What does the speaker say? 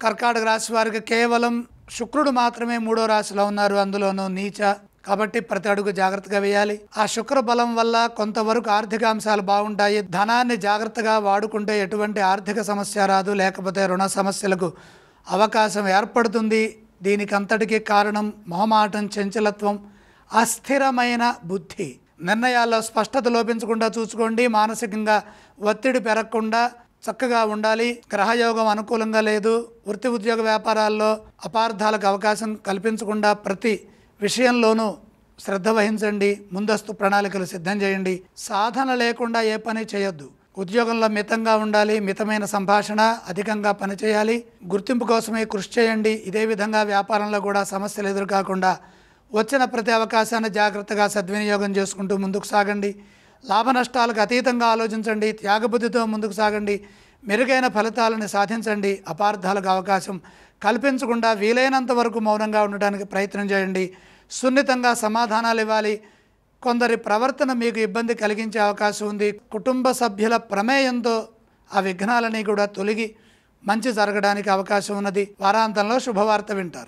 కర్కాటక రాశి వారికి కేవలం శుక్రుడు మాత్రమే మూడో రాశిలో ఉన్నారు, అందులోనూ నీచ. కాబట్టి ప్రతి అడుగు జాగ్రత్తగా వేయాలి. ఆ శుక్ర బలం వల్ల కొంతవరకు ఆర్థిక అంశాలు బాగుంటాయి. ధనాన్ని జాగ్రత్తగా వాడుకుంటే ఎటువంటి ఆర్థిక సమస్య రాదు, లేకపోతే రుణ సమస్యలకు అవకాశం ఏర్పడుతుంది. దీనికంతటికీ కారణం మొహమాటం, చంచలత్వం, అస్థిరమైన బుద్ధి. నిర్ణయాల్లో స్పష్టత లోపించకుండా చూసుకోండి. మానసికంగా ఒత్తిడి పెరగకుండా చక్కగా ఉండాలి. గ్రహయోగం అనుకూలంగా లేదు. వృత్తి ఉద్యోగ వ్యాపారాల్లో అపార్థాలకు అవకాశం కల్పించకుండా ప్రతి విషయంలోనూ శ్రద్ధ వహించండి. ముందస్తు ప్రణాళికలు సిద్ధం చేయండి. సాధన లేకుండా ఏ పని చేయొద్దు. ఉద్యోగంలో మితంగా ఉండాలి. మితమైన సంభాషణ, అధికంగా పనిచేయాలి. గుర్తింపు కోసమే కృషి చేయండి. ఇదే విధంగా వ్యాపారంలో కూడా సమస్యలు ఎదురుకాకుండా వచ్చిన ప్రతి అవకాశాన్ని జాగ్రత్తగా సద్వినియోగం చేసుకుంటూ ముందుకు సాగండి. లాభ నష్టాలకు అతీతంగా ఆలోచించండి. త్యాగబుద్ధితో ముందుకు సాగండి. మెరుగైన ఫలితాలను సాధించండి. అపార్థాలకు అవకాశం కల్పించకుండా వీలైనంత వరకు మౌనంగా ఉండడానికి ప్రయత్నం చేయండి. సున్నితంగా సమాధానాలు ఇవ్వాలి. కొందరి ప్రవర్తన మీకు ఇబ్బంది కలిగించే అవకాశం ఉంది. కుటుంబ సభ్యుల ప్రమేయంతో ఆ విఘ్నాలని కూడా తొలగి మంచి జరగడానికి అవకాశం ఉన్నది. వారాంతంలో శుభవార్త వింటారు.